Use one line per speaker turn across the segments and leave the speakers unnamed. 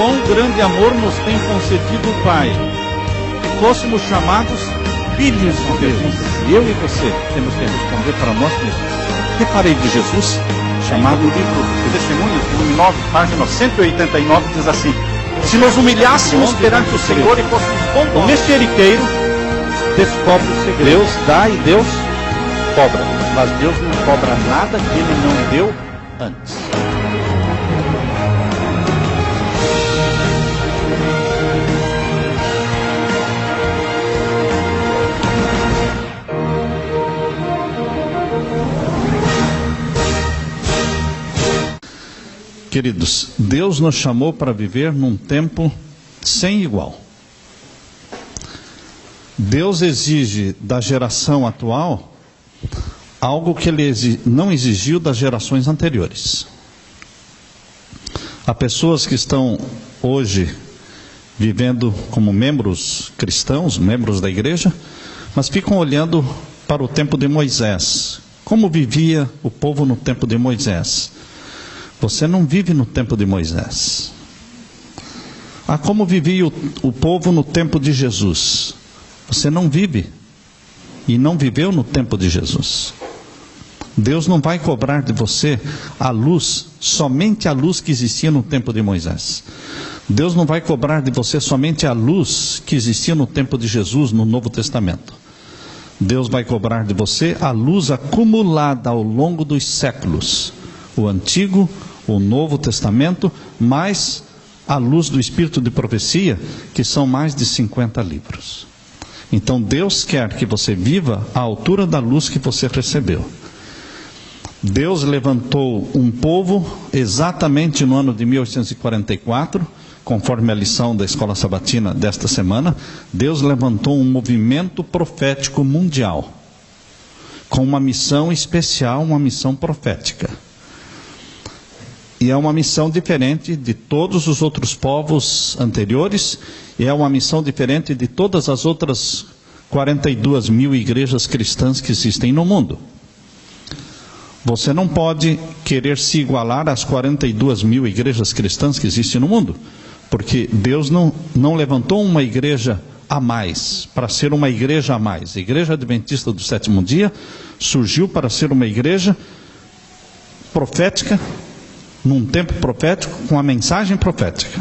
quão grande amor nos tem concedido o Pai, que fôssemos chamados filhos de Deus. Eu e você temos que responder para nós mesmos. O que farei de Jesus? Chamado livro de Testemunhos, volume 9, página 189, diz assim: se nos humilhássemos perante o Senhor e fôssemos bondosos, o mexeriqueiro descobre o segredo. Deus dá e Deus cobra, mas Deus não cobra nada que Ele não deu antes. Queridos, Deus nos chamou para viver num tempo sem igual. Deus exige da geração atual algo que Ele não exigiu das gerações anteriores. Há pessoas que estão hoje vivendo como membros cristãos, membros da igreja, mas ficam olhando para o tempo de Moisés. Como vivia o povo no tempo de Moisés? Você não vive no tempo de Moisés. Como vivia o povo no tempo de Jesus? Você não vive e não viveu no tempo de Jesus. Deus não vai cobrar de você a luz, somente a luz que existia no tempo de Moisés. Deus não vai cobrar de você somente a luz que existia no tempo de Jesus, no Novo Testamento. Deus vai cobrar de você a luz acumulada ao longo dos séculos. O Antigo, o Novo Testamento, mais a luz do Espírito de Profecia, que são mais de 50 livros. Então Deus quer que você viva à altura da luz que você recebeu. Deus levantou um povo exatamente no ano de 1844, conforme a lição da Escola Sabatina desta semana. Deus levantou um movimento profético mundial, com uma missão especial, uma missão profética. E é uma missão diferente de todos os outros povos anteriores, e é uma missão diferente de todas as outras 42 mil igrejas cristãs que existem no mundo. Você não pode querer se igualar às 42 mil igrejas cristãs que existem no mundo, porque Deus não levantou uma igreja a mais, para ser uma igreja a mais. A Igreja Adventista do Sétimo Dia surgiu para ser uma igreja profética, num tempo profético, com a mensagem profética.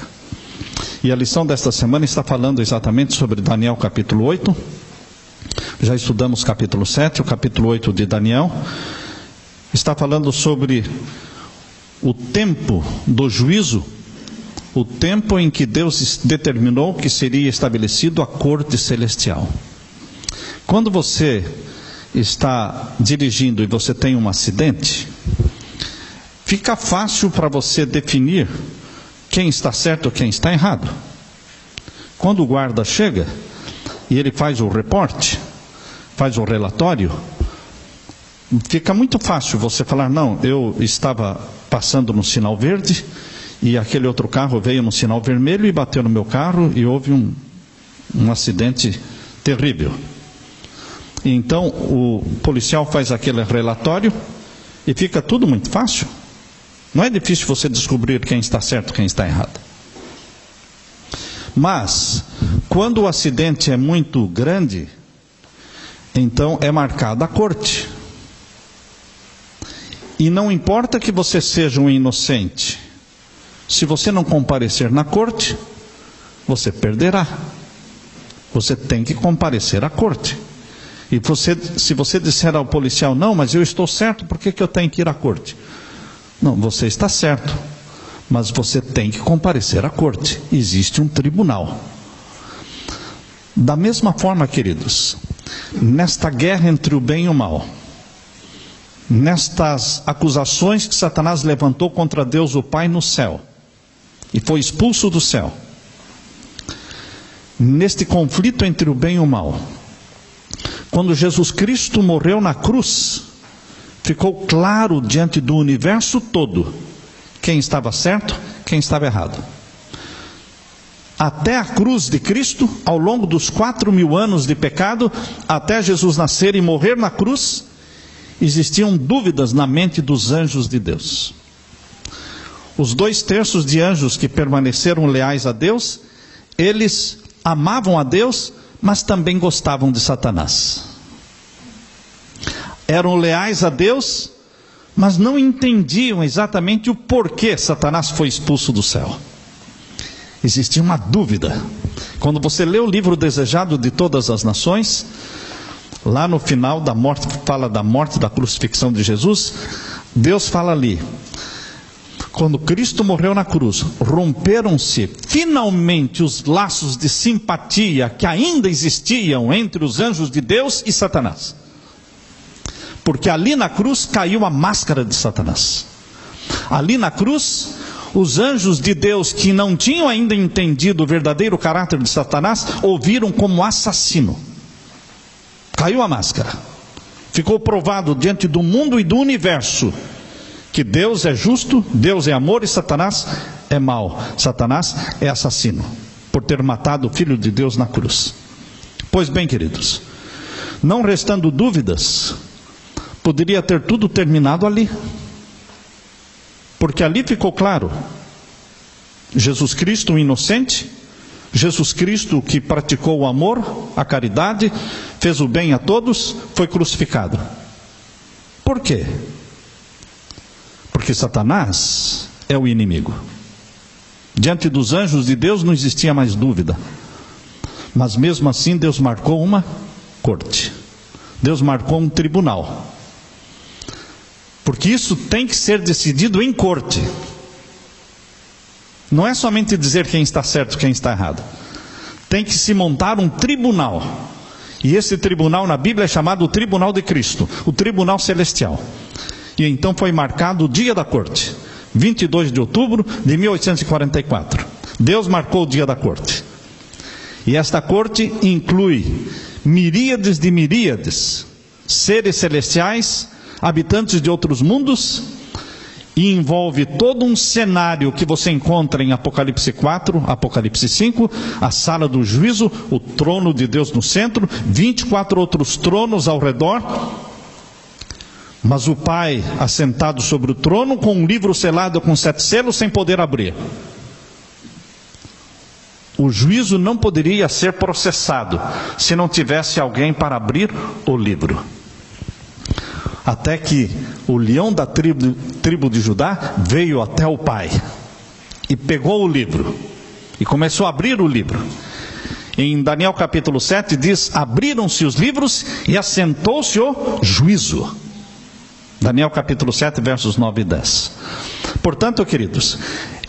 E a lição desta semana está falando exatamente sobre Daniel capítulo 8. Já estudamos capítulo 7, o capítulo 8 de Daniel. Está falando sobre o tempo do juízo, o tempo em que Deus determinou que seria estabelecido a corte celestial. Quando você está dirigindo e você tem um acidente, fica fácil para você definir quem está certo ou quem está errado. Quando o guarda chega e ele faz o reporte, faz o relatório, fica muito fácil você falar: não, eu estava passando no sinal verde e aquele outro carro veio no sinal vermelho e bateu no meu carro e houve um acidente terrível. E então o policial faz aquele relatório e fica tudo muito fácil. Não é difícil você descobrir quem está certo e quem está errado. Mas, quando o acidente é muito grande, então é marcada a corte. E não importa que você seja um inocente, se você não comparecer na corte, você perderá. Você tem que comparecer à corte. E se você disser ao policial: não, mas eu estou certo, por que eu tenho que ir à corte? Não, você está certo, mas você tem que comparecer à corte. Existe um tribunal. Da mesma forma, queridos, nesta guerra entre o bem e o mal, nestas acusações que Satanás levantou contra Deus o Pai no céu, e foi expulso do céu, neste conflito entre o bem e o mal, quando Jesus Cristo morreu na cruz, ficou claro diante do universo todo quem estava certo, quem estava errado. Até a cruz de Cristo, ao longo dos 4.000 anos de pecado, até Jesus nascer e morrer na cruz, existiam dúvidas na mente dos anjos de Deus. os 2/3 de anjos que permaneceram leais a Deus, eles amavam a Deus, mas também gostavam de Satanás. Eram leais a Deus, mas não entendiam exatamente o porquê Satanás foi expulso do céu. Existia uma dúvida. Quando você lê o livro Desejado de Todas as Nações, lá no final da morte, fala da morte, da crucifixão de Jesus, Deus fala ali, quando Cristo morreu na cruz, romperam-se finalmente os laços de simpatia que ainda existiam entre os anjos de Deus e Satanás. Porque ali na cruz caiu a máscara de Satanás. Ali na cruz, os anjos de Deus que não tinham ainda entendido o verdadeiro caráter de Satanás, ouviram como assassino. Caiu a máscara. Ficou provado diante do mundo e do universo que Deus é justo, Deus é amor e Satanás é mau. Satanás é assassino, por ter matado o Filho de Deus na cruz. Pois bem, queridos, não restando dúvidas, poderia ter tudo terminado ali. Porque ali ficou claro, Jesus Cristo, o inocente, Jesus Cristo que praticou o amor, a caridade, fez o bem a todos, foi crucificado. Por quê? Porque Satanás é o inimigo. Diante dos anjos de Deus não existia mais dúvida. Mas mesmo assim Deus marcou uma corte. Deus marcou um tribunal. Porque isso tem que ser decidido em corte. Não é somente dizer quem está certo e quem está errado. Tem que se montar um tribunal. E esse tribunal na Bíblia é chamado o Tribunal de Cristo, o Tribunal Celestial. E então foi marcado o dia da corte, 22 de outubro de 1844. Deus marcou o dia da corte. E esta corte inclui miríades de miríades, seres celestiais, habitantes de outros mundos, e envolve todo um cenário que você encontra em Apocalipse 4, Apocalipse 5, a sala do juízo, o trono de Deus no centro, 24 outros tronos ao redor, mas o Pai assentado sobre o trono com um livro selado com 7 selos sem poder abrir. O juízo não poderia ser processado se não tivesse alguém para abrir o livro. Até que o leão da tribo de Judá veio até o Pai e pegou o livro e começou a abrir o livro. Em Daniel capítulo 7 diz: abriram-se os livros e assentou-se o juízo. Daniel capítulo 7 versos 9 e 10. Portanto, queridos,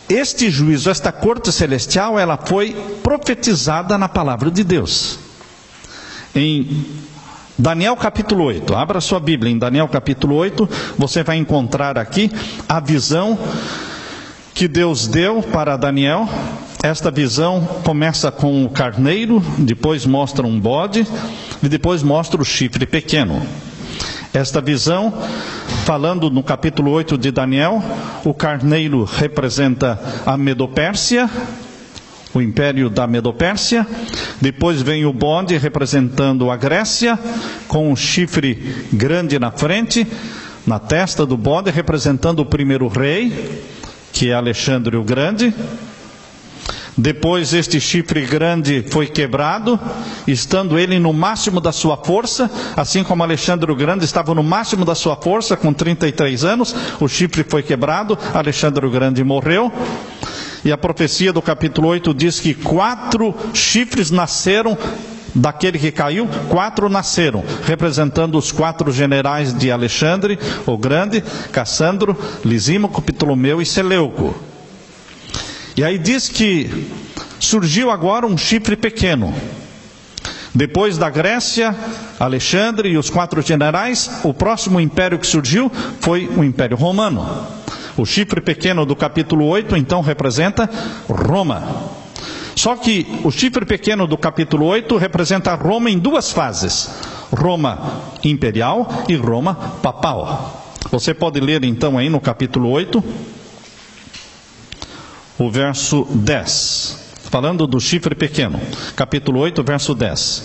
este juízo, esta corte celestial, ela foi profetizada na palavra de Deus. Em Daniel capítulo 8, abra sua Bíblia em Daniel capítulo 8, você vai encontrar aqui a visão que Deus deu para Daniel. Esta visão começa com o carneiro, depois mostra um bode e depois mostra o chifre pequeno. Esta visão, falando no capítulo 8 de Daniel, o carneiro representa a Medopérsia, o império da Medopérsia. Depois vem o bode representando a Grécia, com um chifre grande na frente, na testa do bode, representando o primeiro rei, que é Alexandre o Grande. Depois este chifre grande foi quebrado, estando ele no máximo da sua força, assim como Alexandre o Grande estava no máximo da sua força, com 33 anos, o chifre foi quebrado, Alexandre o Grande morreu. E a profecia do capítulo 8 diz que 4 chifres nasceram daquele que caiu, 4 nasceram, representando os 4 generais de Alexandre o Grande: Cassandro, Lisímaco, Ptolomeu e Seleuco. E aí diz que surgiu agora um chifre pequeno. Depois da Grécia, Alexandre e os 4 generais, o próximo império que surgiu foi o Império Romano. O chifre pequeno do capítulo 8, então, representa Roma. Só que o chifre pequeno do capítulo 8 representa Roma em 2 fases: Roma imperial e Roma papal. Você pode ler então aí no capítulo 8, o verso 10, falando do chifre pequeno. Capítulo 8, verso 10.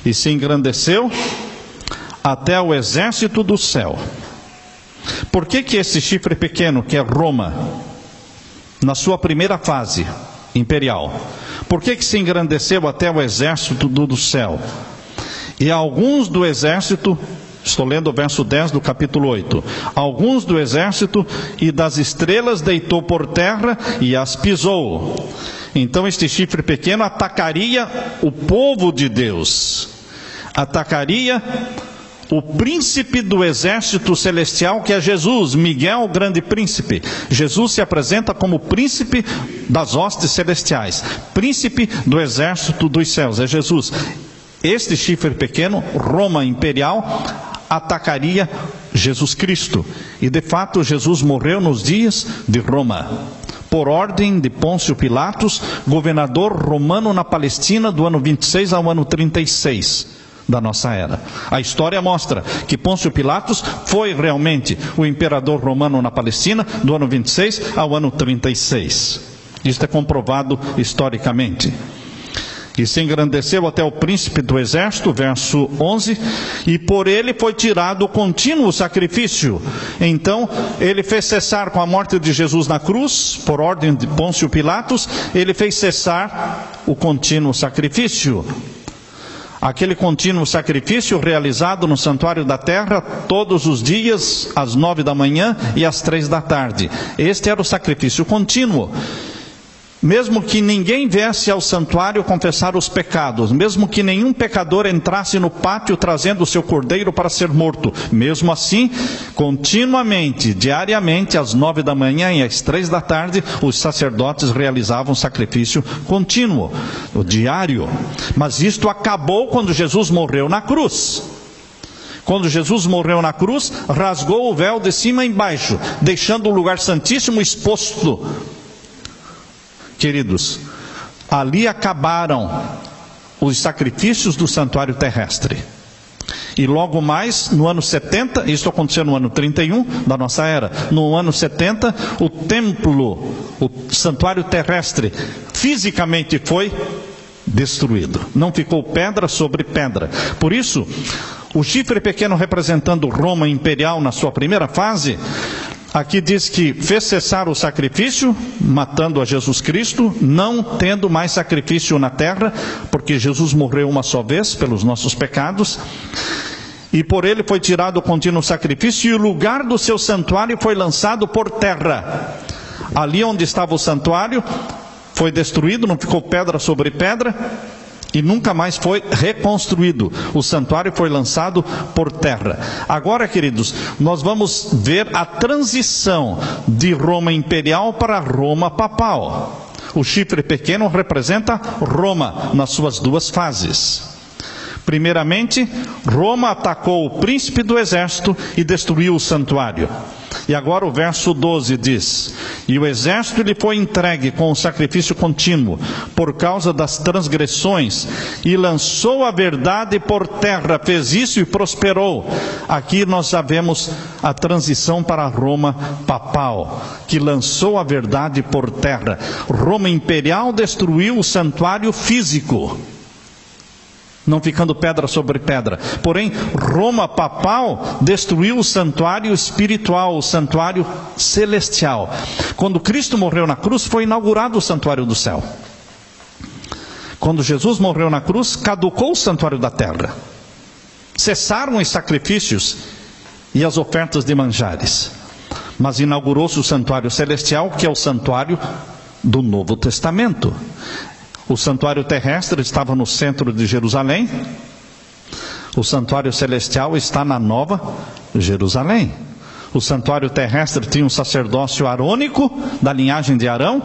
E se engrandeceu até o exército do céu. Por que esse chifre pequeno, que é Roma, na sua primeira fase imperial. Por que se engrandeceu até o exército do céu? E alguns do exército, estou lendo o verso 10 do capítulo 8. Alguns do exército e das estrelas deitou por terra e as pisou. Então este chifre pequeno atacaria o povo de Deus. Atacaria o príncipe do exército celestial, que é Jesus, Miguel, o grande príncipe. Jesus se apresenta como príncipe das hostes celestiais, príncipe do exército dos céus, é Jesus. Este chifre pequeno, Roma imperial, atacaria Jesus Cristo. E de fato Jesus morreu nos dias de Roma, por ordem de Pôncio Pilatos, governador romano na Palestina, do ano 26 ao ano 36 da nossa era. A história mostra que Pôncio Pilatos foi realmente o imperador romano na Palestina, do ano 26 ao ano 36. Isto é comprovado historicamente. E se engrandeceu até o príncipe do exército, verso 11, e por ele foi tirado o contínuo sacrifício. Então, ele fez cessar com a morte de Jesus na cruz, por ordem de Pôncio Pilatos, ele fez cessar o contínuo sacrifício. Aquele contínuo sacrifício realizado no santuário da terra, todos os dias, às 9 da manhã e às 3 da tarde. Este era o sacrifício contínuo. Mesmo que ninguém viesse ao santuário confessar os pecados, mesmo que nenhum pecador entrasse no pátio trazendo o seu cordeiro para ser morto, mesmo assim, continuamente, diariamente, às 9 da manhã e às 3 da tarde, os sacerdotes realizavam sacrifício contínuo, o diário. Mas isto acabou quando Jesus morreu na cruz. Quando Jesus morreu na cruz, rasgou o véu de cima a embaixo, deixando o lugar santíssimo exposto. Queridos, ali acabaram os sacrifícios do santuário terrestre. E logo mais, no ano 70, isso aconteceu no ano 31 da nossa era, no ano 70, o templo, o santuário terrestre, fisicamente foi destruído. Não ficou pedra sobre pedra. Por isso, o chifre pequeno representando Roma imperial na sua primeira fase, aqui diz que fez cessar o sacrifício, matando a Jesus Cristo, não tendo mais sacrifício na terra, porque Jesus morreu uma só vez pelos nossos pecados, e por ele foi tirado o contínuo sacrifício, e o lugar do seu santuário foi lançado por terra. Ali onde estava o santuário, foi destruído, não ficou pedra sobre pedra, e nunca mais foi reconstruído. O santuário foi lançado por terra. Agora, queridos, nós vamos ver a transição de Roma imperial para Roma papal. O chifre pequeno representa Roma nas suas duas fases. Primeiramente, Roma atacou o príncipe do exército e destruiu o santuário. E agora o verso 12 diz: e o exército lhe foi entregue com o sacrifício contínuo, por causa das transgressões, e lançou a verdade por terra, fez isso e prosperou. Aqui nós já vemos a transição para Roma papal, que lançou a verdade por terra. Roma imperial destruiu o santuário físico, não ficando pedra sobre pedra. Porém, Roma papal destruiu o santuário espiritual, o santuário celestial. Quando Cristo morreu na cruz, foi inaugurado o santuário do céu. Quando Jesus morreu na cruz, caducou o santuário da terra. Cessaram os sacrifícios e as ofertas de manjares. Mas inaugurou-se o santuário celestial, que é o santuário do Novo Testamento. O santuário terrestre estava no centro de Jerusalém. O santuário celestial está na Nova Jerusalém. O santuário terrestre tinha um sacerdócio arônico, da linhagem de Arão,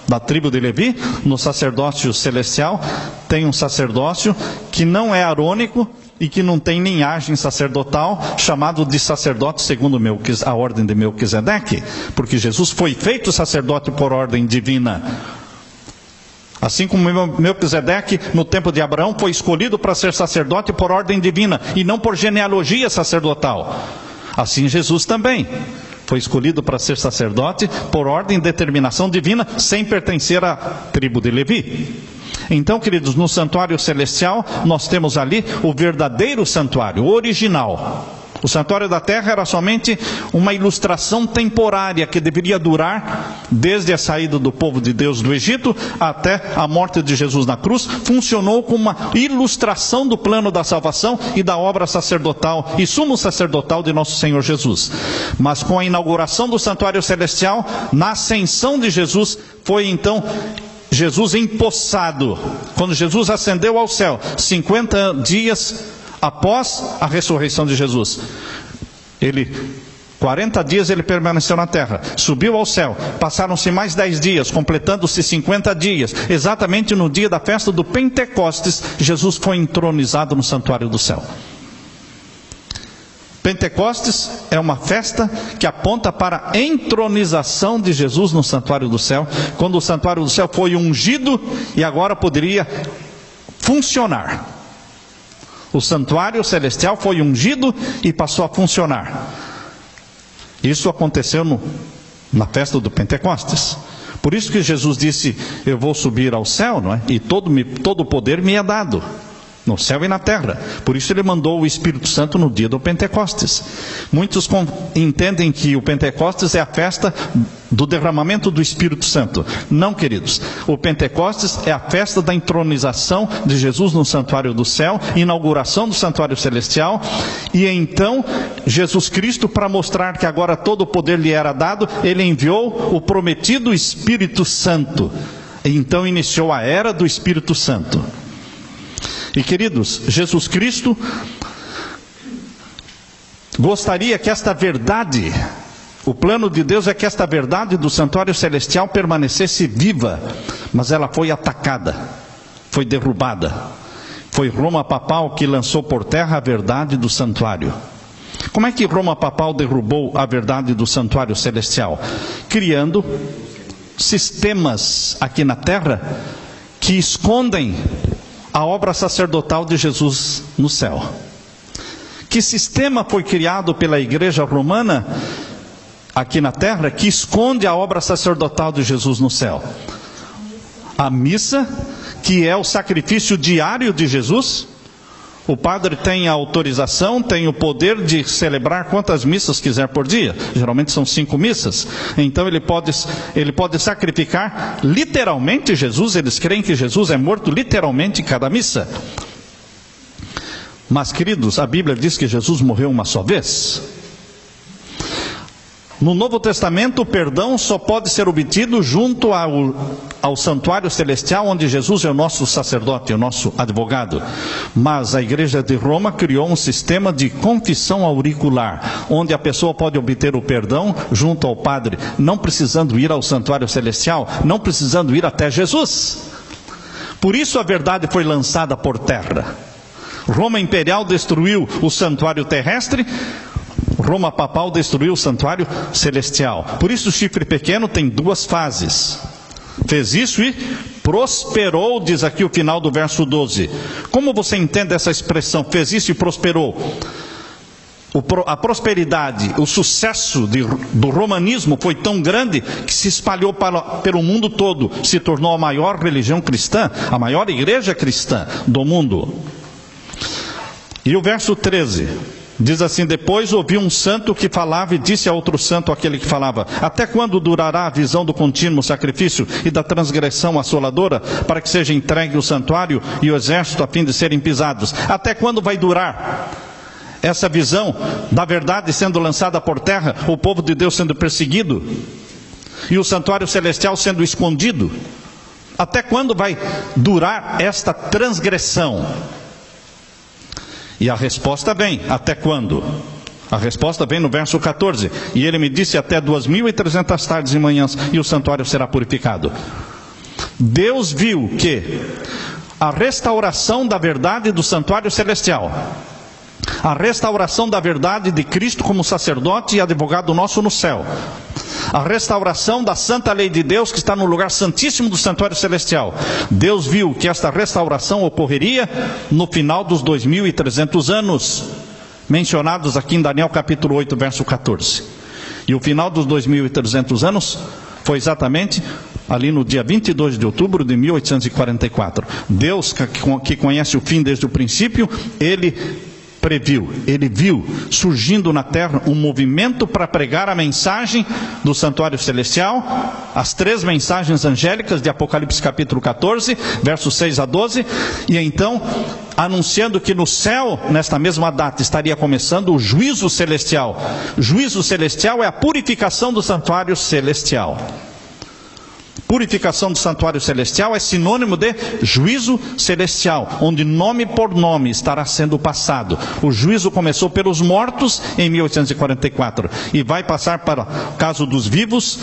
da tribo de Levi. No sacerdócio celestial tem um sacerdócio que não é arônico e que não tem linhagem sacerdotal, chamado de sacerdote segundo a ordem de Melquisedeque, porque Jesus foi feito sacerdote por ordem divina. Assim como Melquisedeque, no tempo de Abraão, foi escolhido para ser sacerdote por ordem divina, e não por genealogia sacerdotal. Assim Jesus também foi escolhido para ser sacerdote por ordem e determinação divina, sem pertencer à tribo de Levi. Então, queridos, no santuário celestial, nós temos ali o verdadeiro santuário, o original. O santuário da terra era somente uma ilustração temporária que deveria durar desde a saída do povo de Deus do Egito até a morte de Jesus na cruz. Funcionou como uma ilustração do plano da salvação e da obra sacerdotal e sumo sacerdotal de nosso Senhor Jesus. Mas com a inauguração do santuário celestial, na ascensão de Jesus, foi então Jesus empossado. Quando Jesus ascendeu ao céu, 50 dias após a ressurreição de Jesus, 40 dias ele permaneceu na terra, subiu ao céu, passaram-se mais 10 dias, completando-se 50 dias, exatamente no dia da festa do Pentecostes, Jesus foi entronizado no santuário do céu. Pentecostes é uma festa que aponta para a entronização de Jesus no santuário do céu, quando o santuário do céu foi ungido e agora poderia funcionar. O santuário celestial foi ungido e passou a funcionar. Isso aconteceu na festa do Pentecostes. Por isso que Jesus disse: eu vou subir ao céu, não é? E todo o poder me é dado, no céu e na terra. Por isso ele mandou o Espírito Santo no dia do Pentecostes. Muitos entendem que o Pentecostes é a festa do derramamento do Espírito Santo. Não, queridos. O Pentecostes é a festa da entronização de Jesus no santuário do céu, inauguração do santuário celestial. E então Jesus Cristo, para mostrar que agora todo o poder lhe era dado, ele enviou o prometido Espírito Santo. E então iniciou a era do Espírito Santo. E queridos, Jesus Cristo gostaria que esta verdade, o plano de Deus é que esta verdade do santuário celestial permanecesse viva, mas ela foi atacada, foi derrubada. Foi Roma papal que lançou por terra a verdade do santuário. Como é que Roma papal derrubou a verdade do santuário celestial? Criando sistemas aqui na terra que escondem a obra sacerdotal de Jesus no céu. Que sistema foi criado pela igreja romana aqui na terra que esconde a obra sacerdotal de Jesus no céu? A missa, que é o sacrifício diário de Jesus. O padre tem a autorização, tem o poder de celebrar quantas missas quiser por dia. Geralmente são 5 missas. Então ele pode sacrificar literalmente Jesus. Eles creem que Jesus é morto literalmente em cada missa. Mas, queridos, a Bíblia diz que Jesus morreu uma só vez. No Novo Testamento, o perdão só pode ser obtido junto ao santuário celestial, onde Jesus é o nosso sacerdote, o nosso advogado. Mas a igreja de Roma criou um sistema de confissão auricular, onde a pessoa pode obter o perdão junto ao padre, não precisando ir ao santuário celestial, não precisando ir até Jesus. Por isso a verdade foi lançada por terra. Roma imperial destruiu o santuário terrestre, Roma papal destruiu o santuário celestial. Por isso o chifre pequeno tem 2 fases. Fez isso e prosperou, diz aqui o final do verso 12. Como você entende essa expressão, fez isso e prosperou? A prosperidade, o sucesso do romanismo foi tão grande que se espalhou pelo mundo todo. Se tornou a maior religião cristã, a maior igreja cristã do mundo. E o verso 13... diz assim: depois ouvi um santo que falava e disse a outro santo, aquele que falava: até quando durará a visão do contínuo sacrifício e da transgressão assoladora, para que seja entregue o santuário e o exército a fim de serem pisados? Até quando vai durar essa visão da verdade sendo lançada por terra, o povo de Deus sendo perseguido e o santuário celestial sendo escondido? Até quando vai durar esta transgressão? E a resposta vem: até quando? A resposta vem no verso 14. E ele me disse: até 2.300 tardes e manhãs, e o santuário será purificado. Deus viu que a restauração da verdade do santuário celestial, a restauração da verdade de Cristo como sacerdote e advogado nosso no céu, a restauração da santa lei de Deus que está no lugar santíssimo do santuário celestial. Deus viu que esta restauração ocorreria no final dos 2.300 anos, mencionados aqui em Daniel capítulo 8, verso 14. E o final dos 2.300 anos foi exatamente ali no dia 22 de outubro de 1844. Deus, que conhece o fim desde o princípio, Ele previu, ele viu surgindo na terra um movimento para pregar a mensagem do santuário celestial, as 3 mensagens angélicas de Apocalipse capítulo 14, versos 6 a 12, e então anunciando que no céu, nesta mesma data, estaria começando o juízo celestial. Juízo celestial é a purificação do santuário celestial. Purificação do santuário celestial é sinônimo de juízo celestial, onde nome por nome estará sendo passado. O juízo começou pelos mortos em 1844 e vai passar para o caso dos vivos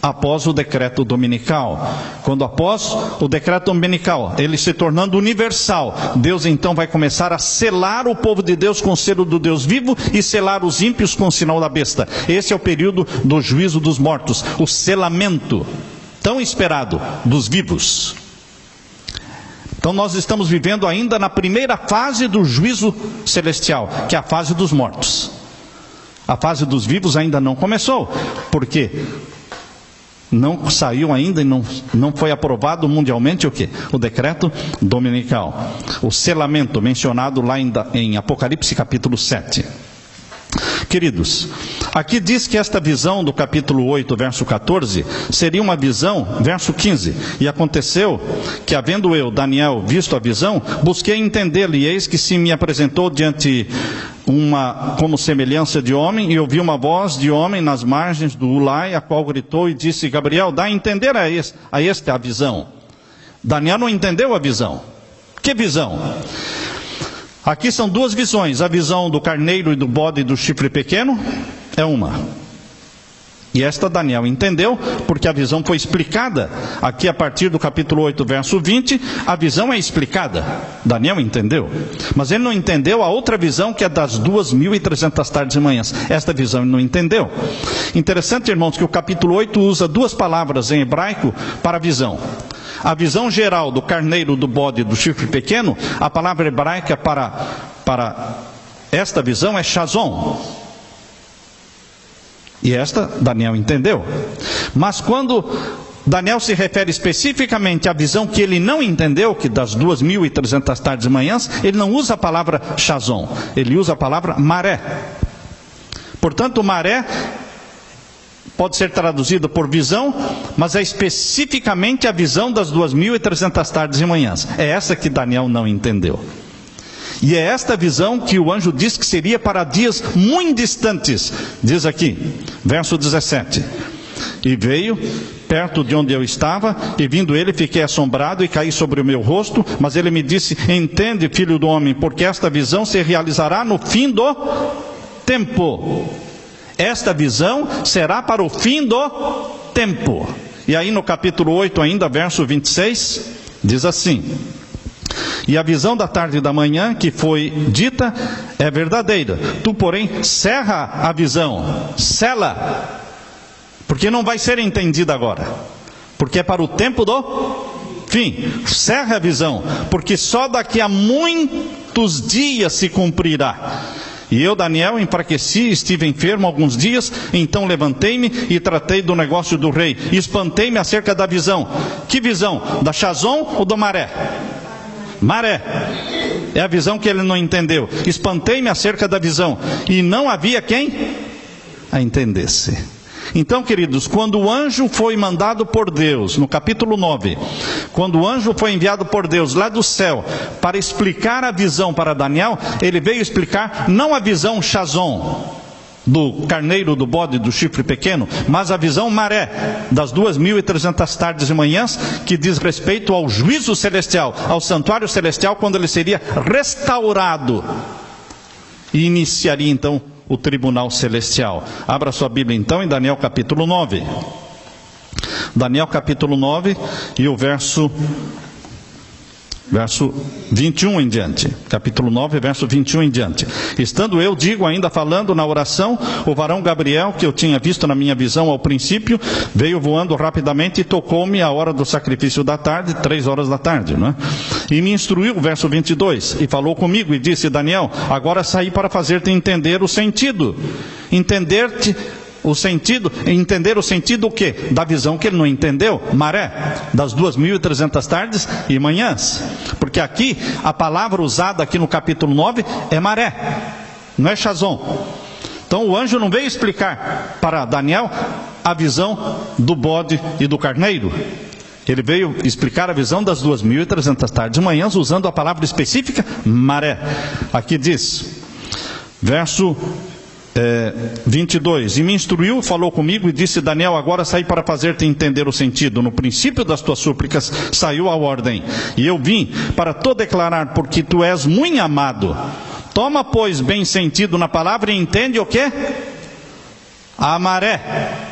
após o decreto dominical. Quando após o decreto dominical, ele se tornando universal, Deus então vai começar a selar o povo de Deus com o selo do Deus vivo e selar os ímpios com o sinal da besta. Esse é o período do juízo dos mortos, o selamento tão esperado dos vivos. Então nós estamos vivendo ainda na primeira fase do juízo celestial, que é a fase dos mortos. A fase dos vivos ainda não começou, porque não saiu ainda e não foi aprovado mundialmente o quê? O decreto dominical. O selamento mencionado lá em Apocalipse capítulo 7. Queridos, aqui diz que esta visão do capítulo 8, verso 14, seria uma visão, verso 15. E aconteceu que, havendo eu, Daniel, visto a visão, busquei entendê-la, e eis que se me apresentou diante uma como semelhança de homem, e ouvi uma voz de homem nas margens do Ulai, a qual gritou e disse: Gabriel, dá a entender a este a visão. Daniel não entendeu a visão. Que visão? Aqui são 2 visões, a visão do carneiro e do bode e do chifre pequeno é uma. E esta Daniel entendeu, porque a visão foi explicada. Aqui a partir do capítulo 8, verso 20, a visão é explicada. Daniel entendeu. Mas ele não entendeu a outra visão, que é das 2.300 tardes e manhãs. Esta visão ele não entendeu. Interessante, irmãos, que o capítulo 8 usa 2 palavras em hebraico para a visão. A visão geral do carneiro, do bode e do chifre pequeno, a palavra hebraica para esta visão é Shazon. E esta Daniel entendeu. Mas quando Daniel se refere especificamente à visão que ele não entendeu, que das 2.300 tardes e manhãs, ele não usa a palavra Shazon, ele usa a palavra maré. Portanto, maré pode ser traduzido por visão, mas é especificamente a visão das 2.300 tardes e manhãs. É essa que Daniel não entendeu. E é esta visão que o anjo diz que seria para dias muito distantes. Diz aqui, verso 17. E veio perto de onde eu estava, e vindo ele, fiquei assombrado e caí sobre o meu rosto. Mas ele me disse: entende, filho do homem, porque esta visão se realizará no fim do tempo. Esta visão será para o fim do tempo. E aí no capítulo 8 ainda, verso 26, diz assim: e a visão da tarde e da manhã que foi dita é verdadeira. Tu, porém, cerra a visão, sela, porque não vai ser entendida agora, porque é para o tempo do fim. Cerra a visão, porque só daqui a muitos dias se cumprirá. E eu, Daniel, enfraqueci, estive enfermo alguns dias, então levantei-me e tratei do negócio do rei. Espantei-me acerca da visão. Que visão? Da Shazon ou do maré? Maré. É a visão que ele não entendeu. Espantei-me acerca da visão, e não havia quem a entendesse. Então, queridos, quando o anjo foi mandado por Deus, no capítulo 9, quando o anjo foi enviado por Deus lá do céu para explicar a visão para Daniel, ele veio explicar não a visão Shazon, do carneiro, do bode, do chifre pequeno, mas a visão maré, das 2.300 tardes e manhãs, que diz respeito ao juízo celestial, ao santuário celestial, quando ele seria restaurado e iniciaria então o tribunal celestial. Abra sua Bíblia então em Daniel capítulo 9. Daniel capítulo 9 e o verso 21 em diante. Capítulo 9, verso 21 em diante. Estando eu, digo, ainda falando na oração, o varão Gabriel, que eu tinha visto na minha visão ao princípio, veio voando rapidamente e tocou-me a hora do sacrifício da tarde, 3 horas da tarde, não é? E me instruiu, verso 22, e falou comigo e disse: Daniel, agora saí para fazer-te entender o sentido, entender-te o sentido, entender o sentido o quê? Da visão que ele não entendeu, maré, das 2.300 tardes e manhãs. Porque aqui, a palavra usada aqui no capítulo 9 é maré, não é chazon. Então o anjo não veio explicar para Daniel a visão do bode e do carneiro. Ele veio explicar a visão das 2.300 tardes e manhãs usando a palavra específica, maré. Aqui diz, verso 22, e me instruiu, falou comigo e disse, Daniel, agora saí para fazer-te entender o sentido. No princípio das tuas súplicas saiu a ordem, e eu vim para te declarar, porque tu és muito amado. Toma, pois, bem sentido na palavra e entende o quê? A maré.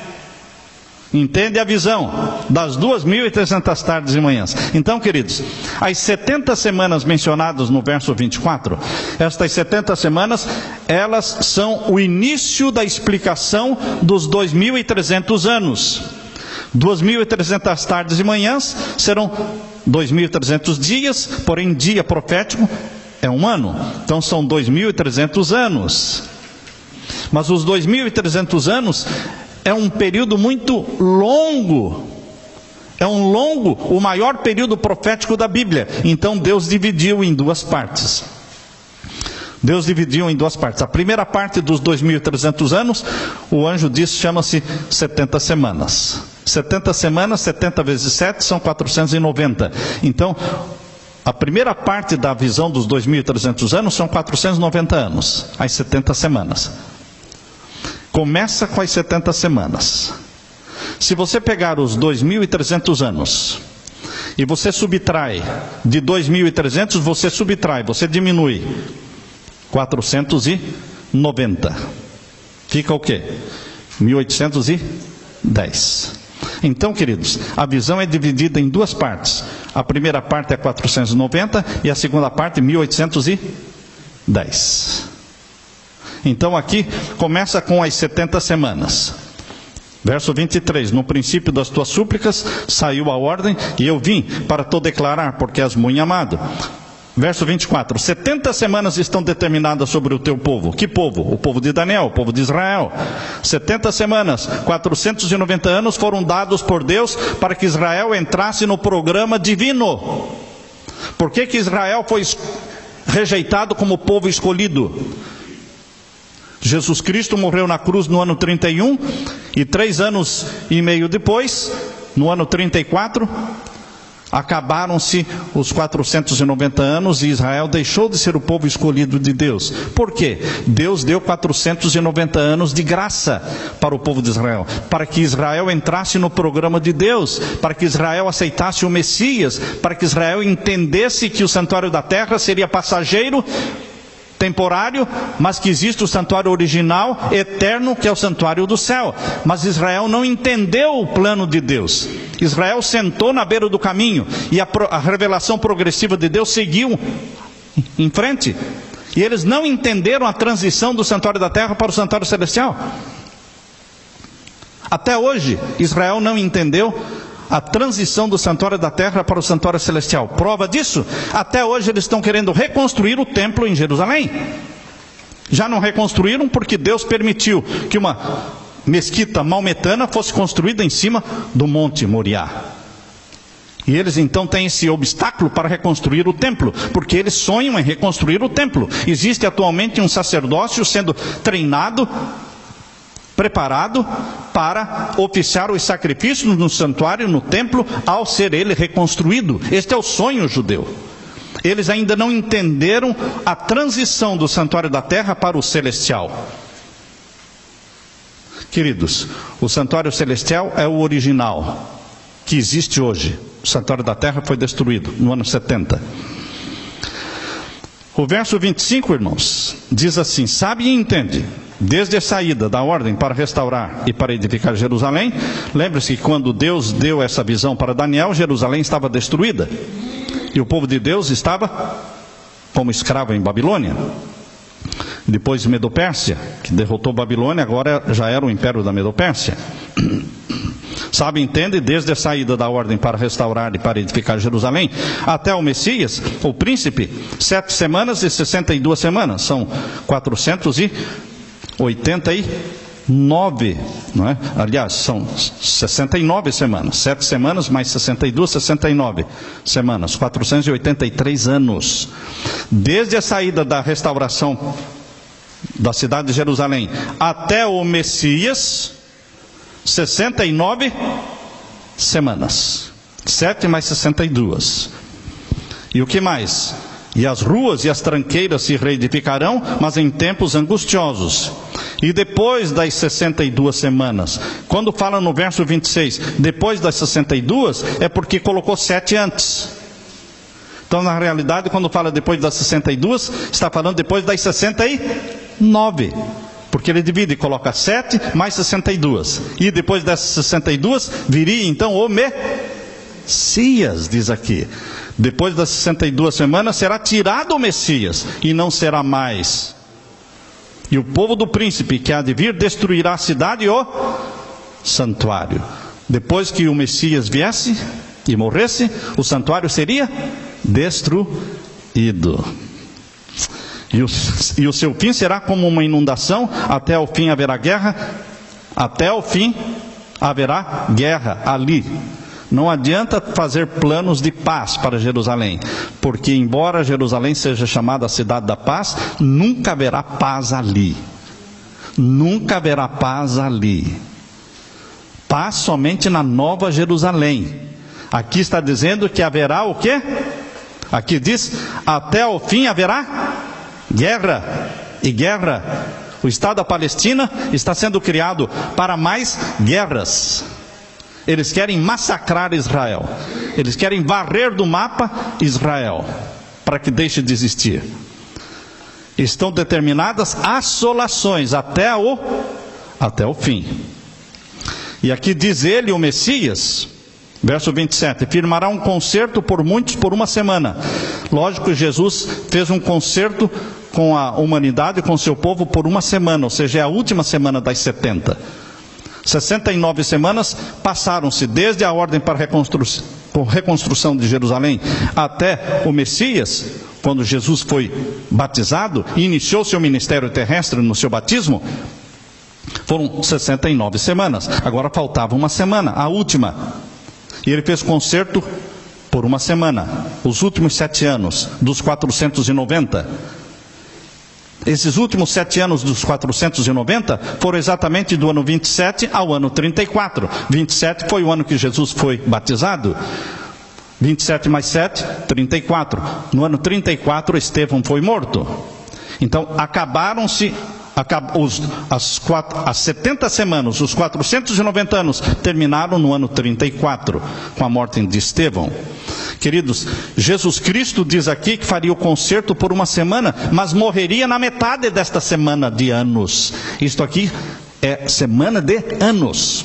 Entende a visão das 2.300 tardes e manhãs. Então, queridos, as 70 semanas mencionadas no verso 24, estas 70 semanas, elas são o início da explicação dos 2.300 anos. 2.300 tardes e manhãs serão 2.300 dias, porém dia profético é um ano. Então são 2.300 anos. Mas os 2.300 anos é um período muito longo. É o maior período profético da Bíblia. Então Deus dividiu em duas partes. Deus dividiu em duas partes. A primeira parte dos 2.300 anos, o anjo disse, chama-se 70 semanas. 70 semanas, 70 vezes 7 são 490. Então, a primeira parte da visão dos 2.300 anos são 490 anos, as 70 semanas. Começa com as 70 semanas. Se você pegar os 2.300 anos e você subtrai de 2.300, você diminui 490. Fica o quê? 1810. Então, queridos, a visão é dividida em duas partes. A primeira parte é 490 e a segunda parte 1810. Então aqui começa com as 70 semanas. Verso 23, no princípio das tuas súplicas saiu a ordem, e eu vim para te declarar, porque és muito amado. Verso 24, 70 semanas estão determinadas sobre o teu povo. Que povo? O povo de Daniel, o povo de Israel. 70 semanas, 490 anos foram dados por Deus para que Israel entrasse no programa divino. Por que Israel foi rejeitado como povo escolhido? Jesus Cristo morreu na cruz no ano 31, e 3 anos e meio depois, no ano 34, acabaram-se os 490 anos e Israel deixou de ser o povo escolhido de Deus. Por quê? Deus deu 490 anos de graça para o povo de Israel, para que Israel entrasse no programa de Deus, para que Israel aceitasse o Messias, para que Israel entendesse que o santuário da terra seria passageiro, temporário, mas que existe o santuário original, eterno, que é o santuário do céu. Mas Israel não entendeu o plano de Deus. Israel sentou na beira do caminho, e a revelação progressiva de Deus seguiu em frente. E eles não entenderam a transição do santuário da terra para o santuário celestial. Até hoje, Israel não entendeu a transição do santuário da terra para o santuário celestial. Prova disso, até hoje eles estão querendo reconstruir o templo em Jerusalém. Já não reconstruíram porque Deus permitiu que uma mesquita maometana fosse construída em cima do Monte Moriá. E eles então têm esse obstáculo para reconstruir o templo, porque eles sonham em reconstruir o templo. Existe atualmente um sacerdócio sendo treinado, preparado para oficiar os sacrifícios no santuário, no templo, ao ser ele reconstruído. Este é o sonho judeu. Eles ainda não entenderam a transição do santuário da terra para o celestial. Queridos, o santuário celestial é o original que existe hoje. O santuário da terra foi destruído no ano 70. O verso 25, irmãos, diz assim: sabe e entende, desde a saída da ordem para restaurar e para edificar Jerusalém. Lembre-se que quando Deus deu essa visão para Daniel, Jerusalém estava destruída, e o povo de Deus estava como escravo em Babilônia. Depois Medo-Pérsia, que derrotou Babilônia, agora já era o império da Medo-Pérsia. Sabe, entende, desde a saída da ordem para restaurar e para edificar Jerusalém, até o Messias, o príncipe, 7 semanas e 62 semanas, são 480 9, não é? Aliás, são 69 semanas, 7 semanas mais 62, 69 semanas, 483 anos. Desde a saída da restauração da cidade de Jerusalém até o Messias, 69 semanas, 7 mais 62. E o que mais? E as ruas e as tranqueiras se reedificarão, mas em tempos angustiosos. E depois das 62 semanas, quando fala no verso 26, depois das 62, é porque colocou 7 antes. Então, na realidade, quando fala depois das 62, está falando depois das 69. Porque ele divide e coloca 7 mais 62. E depois dessas 62, viria então o Messias, diz aqui. Depois das 62 semanas será tirado o Messias, e não será mais. E o povo do príncipe que há de vir destruirá a cidade e o santuário. Depois que o Messias viesse e morresse, o santuário seria destruído. E o seu fim será como uma inundação. Até o fim haverá guerra. Até o fim haverá guerra ali. Não adianta fazer planos de paz para Jerusalém, porque embora Jerusalém seja chamada a cidade da paz, nunca haverá paz ali. Nunca haverá paz ali. Paz somente na Nova Jerusalém. Aqui está dizendo que haverá o quê? Aqui diz, até o fim haverá guerra. E guerra, o Estado da Palestina está sendo criado para mais guerras. Eles querem massacrar Israel. Eles querem varrer do mapa Israel, para que deixe de existir. Estão determinadas assolações até o fim. E aqui diz ele, o Messias, verso 27, firmará um concerto por muitos por uma semana. Lógico que Jesus fez um concerto com a humanidade, com o seu povo por uma semana, ou seja, é a última semana das 70. 69 semanas passaram-se desde a ordem para reconstrução de Jerusalém até o Messias, quando Jesus foi batizado e iniciou seu ministério terrestre no seu batismo. Foram 69 semanas. Agora faltava uma semana, a última. E ele fez concerto por uma semana, os últimos 7 anos dos 490. Esses últimos 7 anos dos 490 foram exatamente do ano 27 ao ano 34. 27 foi o ano que Jesus foi batizado. 27 mais 7, 34. No ano 34, Estevão foi morto. Então, acabaram-se as 70 semanas, os 490 anos, terminaram no ano 34, com a morte de Estevão. Queridos, Jesus Cristo diz aqui que faria o concerto por uma semana, mas morreria na metade desta semana de anos. Isto aqui é semana de anos,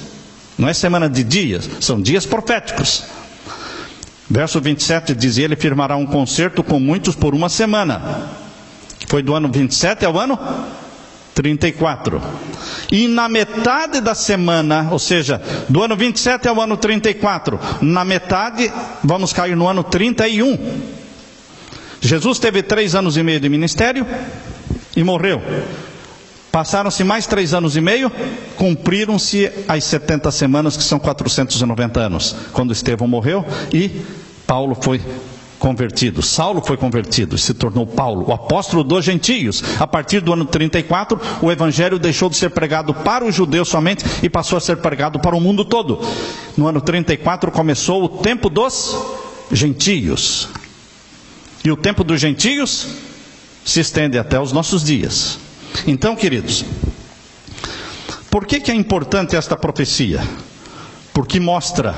não é semana de dias, são dias proféticos. Verso 27 diz, ele firmará um concerto com muitos por uma semana. Foi do ano 27 ao ano 34. E na metade da semana, ou seja, do ano 27 ao ano 34, na metade, vamos cair no ano 31. Jesus teve 3 anos e meio de ministério e morreu. Passaram-se mais 3 anos e meio, cumpriram-se as 70 semanas, que são 490 anos, quando Estevão morreu e Paulo foi convertido. Saulo foi convertido e se tornou Paulo, o apóstolo dos gentios. A partir do ano 34, o evangelho deixou de ser pregado para os judeus somente e passou a ser pregado para o mundo todo. No ano 34 começou o tempo dos gentios. E o tempo dos gentios se estende até os nossos dias. Então, queridos, por que é importante esta profecia? Porque mostra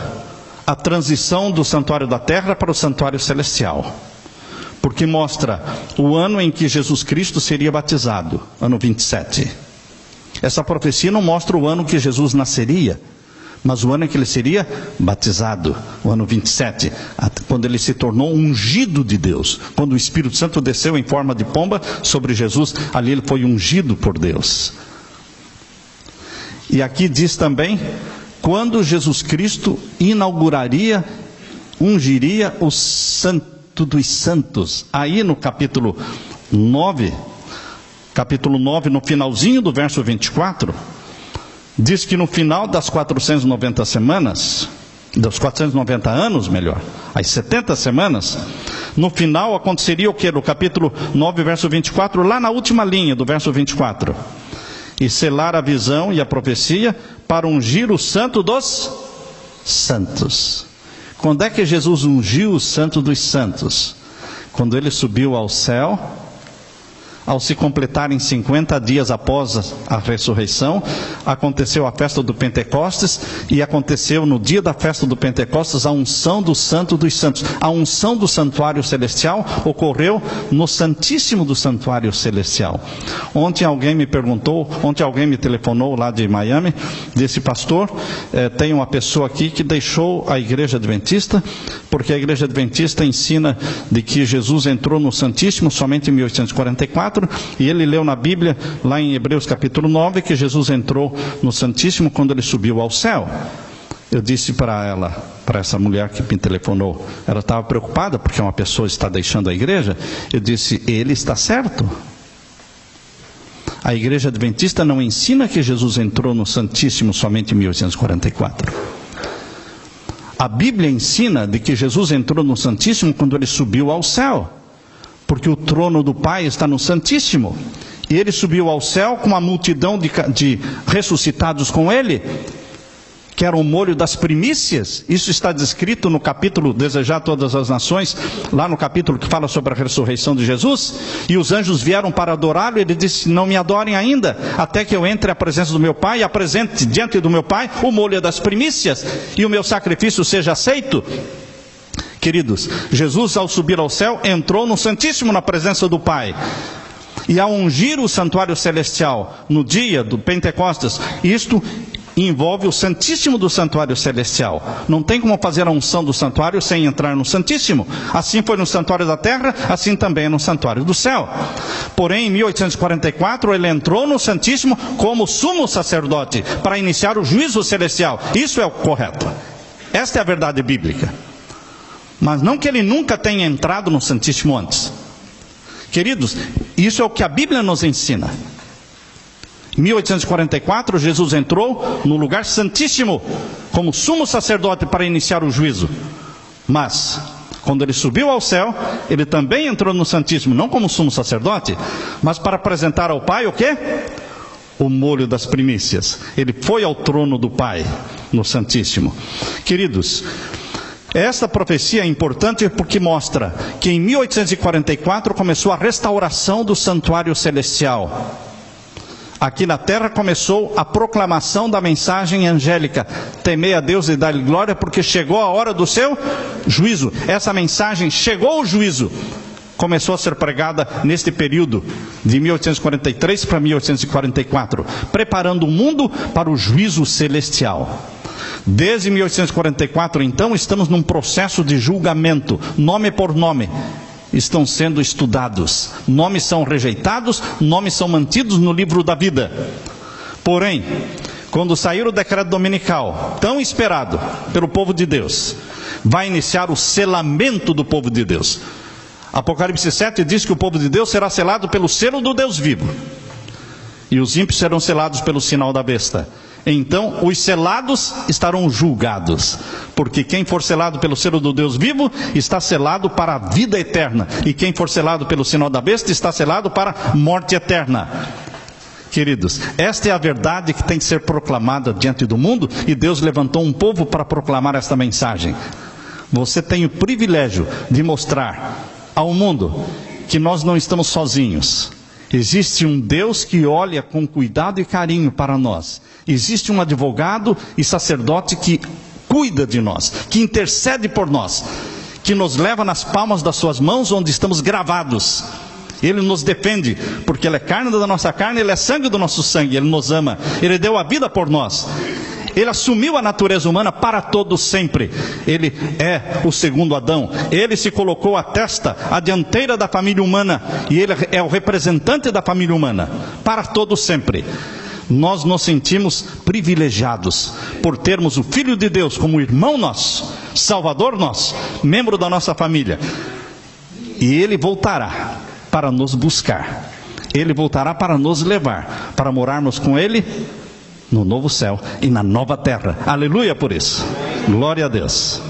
a transição do santuário da terra para o santuário celestial. Porque mostra o ano em que Jesus Cristo seria batizado, ano 27. Essa profecia não mostra o ano que Jesus nasceria, mas o ano em que ele seria batizado, o ano 27, quando ele se tornou ungido de Deus. Quando o Espírito Santo desceu em forma de pomba sobre Jesus, ali ele foi ungido por Deus. E aqui diz também, quando Jesus Cristo inauguraria, ungiria o Santo dos Santos. Aí no capítulo 9, no finalzinho do verso 24, diz que no final das 490 semanas, dos 490 anos, melhor, as 70 semanas, no final aconteceria o que? No capítulo 9, verso 24, lá na última linha do verso 24. E selar a visão e a profecia para ungir o santo dos santos. Quando é que Jesus ungiu o santo dos santos? Quando ele subiu ao céu, ao se completarem 50 dias após a ressurreição, aconteceu a festa do Pentecostes, e aconteceu no dia da festa do Pentecostes a unção do Santo dos Santos. A unção do santuário celestial ocorreu no Santíssimo do Santuário Celestial. Ontem alguém me telefonou lá de Miami, disse: pastor, tem uma pessoa aqui que deixou a Igreja Adventista, porque a Igreja Adventista ensina de que Jesus entrou no Santíssimo somente em 1844, e ele leu na Bíblia, lá em Hebreus capítulo 9, que Jesus entrou no Santíssimo quando ele subiu ao céu. Eu disse para essa mulher que me telefonou, ela estava preocupada porque uma pessoa está deixando a igreja. Eu disse: ele está certo. A Igreja Adventista não ensina que Jesus entrou no Santíssimo somente em 1844. A Bíblia ensina de que Jesus entrou no Santíssimo quando ele subiu ao céu, porque o trono do Pai está no Santíssimo, e ele subiu ao céu com uma multidão de ressuscitados com ele, que era o molho das primícias. Isso está descrito no capítulo Desejar Todas as Nações, lá no capítulo que fala sobre a ressurreição de Jesus. E os anjos vieram para adorá-lo, e ele disse: não me adorem ainda, até que eu entre à presença do meu Pai e apresente diante do meu Pai o molho das primícias, e o meu sacrifício seja aceito. Queridos, Jesus, ao subir ao céu, entrou no Santíssimo na presença do Pai. E ao ungir o santuário celestial no dia do Pentecostes, isto envolve o Santíssimo do Santuário Celestial. Não tem como fazer a unção do santuário sem entrar no Santíssimo. Assim foi no santuário da terra, assim também é no santuário do céu. Porém, em 1844, ele entrou no Santíssimo como sumo sacerdote, para iniciar o juízo celestial. Isso é o correto. Esta é a verdade bíblica. Mas não que ele nunca tenha entrado no Santíssimo antes. Queridos, isso é o que a Bíblia nos ensina. Em 1844, Jesus entrou no lugar santíssimo como sumo sacerdote para iniciar o juízo. Mas, quando ele subiu ao céu, ele também entrou no Santíssimo, não como sumo sacerdote, mas para apresentar ao Pai o quê? O molho das primícias. Ele foi ao trono do Pai no Santíssimo. Queridos, esta profecia é importante porque mostra que em 1844 começou a restauração do santuário celestial. Aqui na terra começou a proclamação da mensagem angélica: temei a Deus e dai-lhe glória, porque chegou a hora do seu juízo. Essa mensagem, chegou o juízo, começou a ser pregada neste período de 1843 para 1844, preparando o mundo para o juízo celestial. Desde 1844, então, estamos num processo de julgamento, nome por nome. Estão sendo estudados, nomes são rejeitados, nomes são mantidos no livro da vida. Porém, quando sair o decreto dominical, tão esperado pelo povo de Deus, vai iniciar o selamento do povo de Deus. Apocalipse 7 diz que o povo de Deus será selado pelo selo do Deus vivo, e os ímpios serão selados pelo sinal da besta. Então os selados estarão julgados, porque quem for selado pelo selo do Deus vivo está selado para a vida eterna, e quem for selado pelo sinal da besta está selado para a morte eterna. Queridos, esta é a verdade que tem que ser proclamada diante do mundo, e Deus levantou um povo para proclamar esta mensagem. Você tem o privilégio de mostrar ao mundo que nós não estamos sozinhos. Existe um Deus que olha com cuidado e carinho para nós. Existe um advogado e sacerdote que cuida de nós, que intercede por nós, que nos leva nas palmas das suas mãos onde estamos gravados. Ele nos defende, porque Ele é carne da nossa carne, Ele é sangue do nosso sangue, Ele nos ama, Ele deu a vida por nós. Ele assumiu a natureza humana para todo sempre. Ele é o segundo Adão. Ele se colocou à testa, à dianteira da família humana, e Ele é o representante da família humana para todo sempre. Nós nos sentimos privilegiados por termos o Filho de Deus como irmão nosso, Salvador nosso, membro da nossa família. E Ele voltará para nos buscar. Ele voltará para nos levar, para morarmos com Ele no novo céu e na nova terra. Aleluia por isso. Glória a Deus.